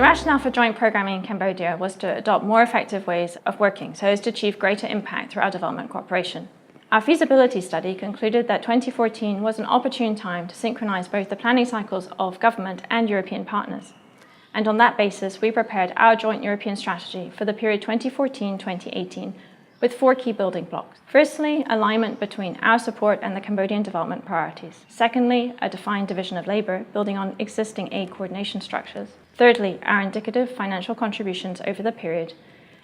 rationale for joint programming in Cambodia was to adopt more effective ways of working so as to achieve greater impact through our development cooperation. Our feasibility study concluded that 2014 was an opportune time to synchronize both the planning cycles of government and European partners. And on that basis, we prepared our joint European strategy for the period 2014-2018 with 4 key building blocks. Firstly, alignment between our support and the Cambodian development priorities. Secondly, a defined division of labor building on existing aid coordination structures. Thirdly, our indicative financial contributions over the period.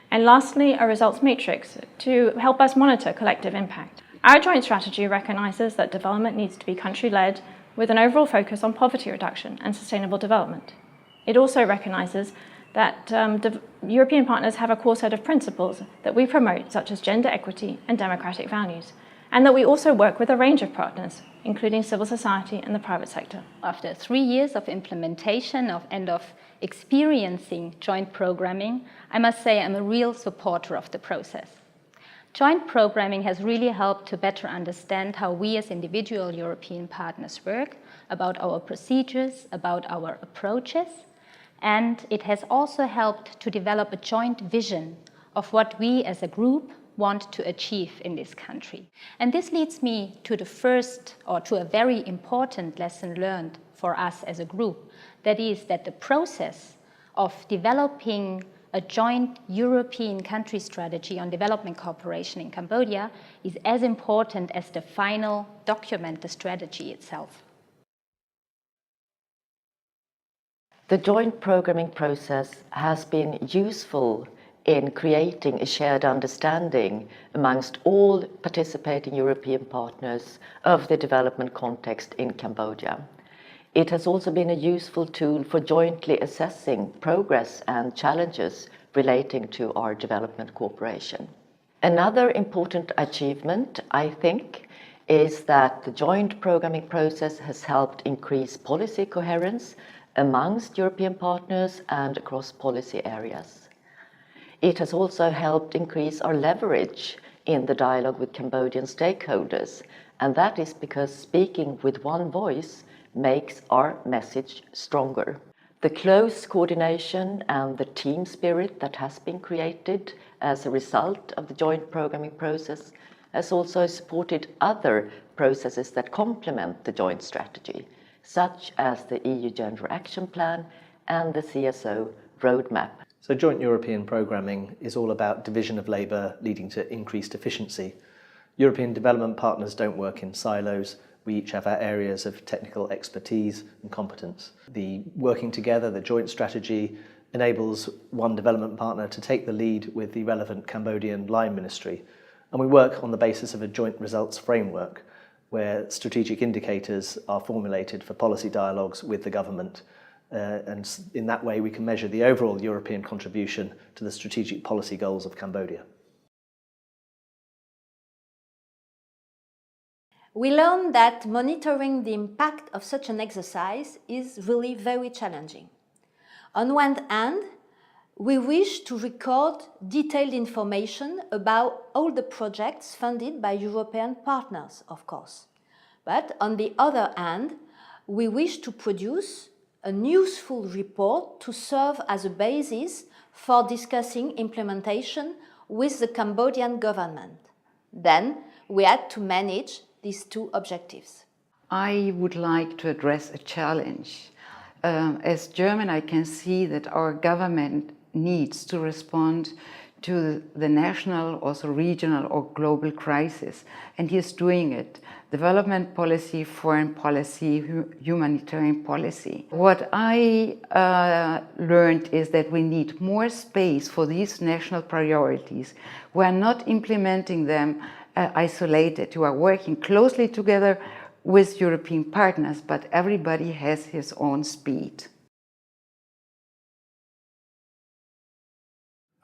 And lastly, a results matrix to help us monitor collective impact. Our joint strategy recognizes that development needs to be country-led with an overall focus on poverty reduction and sustainable development. It also recognizes that European partners have a core set of principles that we promote, such as gender equity and democratic values, and that we also work with a range of partners, including civil society and the private sector. After 3 years of implementation and of experiencing joint programming, I must say I'm a real supporter of the process. Joint programming has really helped to better understand how we as individual European partners work, about our procedures, about our approaches, and it has also helped to develop a joint vision of what we as a group want to achieve in this country. And this leads me to to a very important lesson learned for us as a group. That is that the process of developing a joint European country strategy on development cooperation in Cambodia is as important as the final document, the strategy itself. The joint programming process has been useful in creating a shared understanding amongst all participating European partners of the development context in Cambodia. It has also been a useful tool for jointly assessing progress and challenges relating to our development cooperation. Another important achievement, I think, is that the joint programming process has helped increase policy coherence amongst European partners and across policy areas. It has also helped increase our leverage in the dialogue with Cambodian stakeholders, and that is because speaking with one voice makes our message stronger. The close coordination and the team spirit that has been created as a result of the joint programming process has also supported other processes that complement the joint strategy, such as the EU Gender Action Plan and the CSO roadmap. So joint European programming is all about division of labour leading to increased efficiency. European development partners don't work in silos. We each have our areas of technical expertise and competence. The working together, the joint strategy, enables one development partner to take the lead with the relevant Cambodian line ministry. And we work on the basis of a joint results framework where strategic indicators are formulated for policy dialogues with the government. And in that way, we can measure the overall European contribution to the strategic policy goals of Cambodia. We learned that monitoring the impact of such an exercise is really very challenging. On one hand, we wish to record detailed information about all the projects funded by European partners, of course. But on the other hand, we wish to produce a useful report to serve as a basis for discussing implementation with the Cambodian government. Then we had to manage these two objectives. I would like to address a challenge. As German, I can see that our government needs to respond to the national, also regional or global crisis, and he is doing it. Development policy, foreign policy, humanitarian policy. What I learned is that we need more space for these national priorities. We are not implementing them isolated. We are working closely together with European partners, but everybody has his own speed.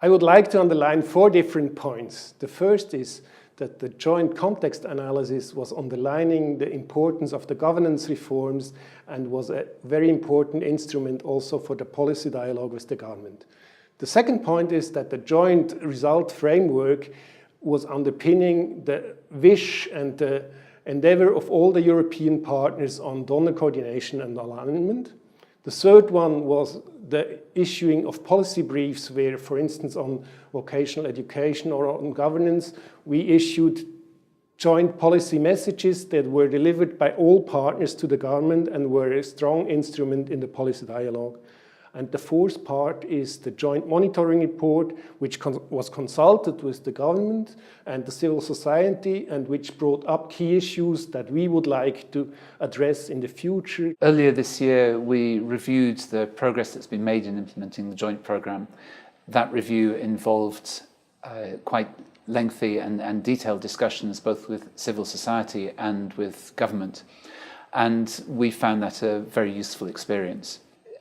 I would like to underline 4 different points. The first is that the joint context analysis was underlining the importance of the governance reforms and was a very important instrument also for the policy dialogue with the government. The second point is that the joint result framework was underpinning the wish and the endeavor of all the European partners on donor coordination and alignment. The third one was the issuing of policy briefs where, for instance, on vocational education or on governance, we issued joint policy messages that were delivered by all partners to the government and were a strong instrument in the policy dialogue. And the fourth part is the joint monitoring report, which was consulted with the government and the civil society, and which brought up key issues that we would like to address in the future. Earlier this year, we reviewed the progress that's been made in implementing the joint programme. That review involved quite lengthy and detailed discussions both with civil society and with government. And we found that a very useful experience.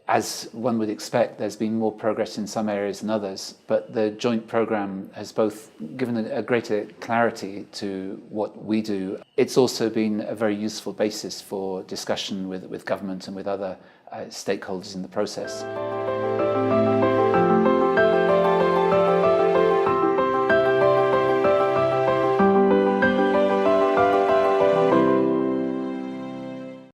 As one would expect, there's been more progress in some areas than others, but the joint programme has both given a greater clarity to what we do. It's also been a very useful basis for discussion with government and with other stakeholders in the process.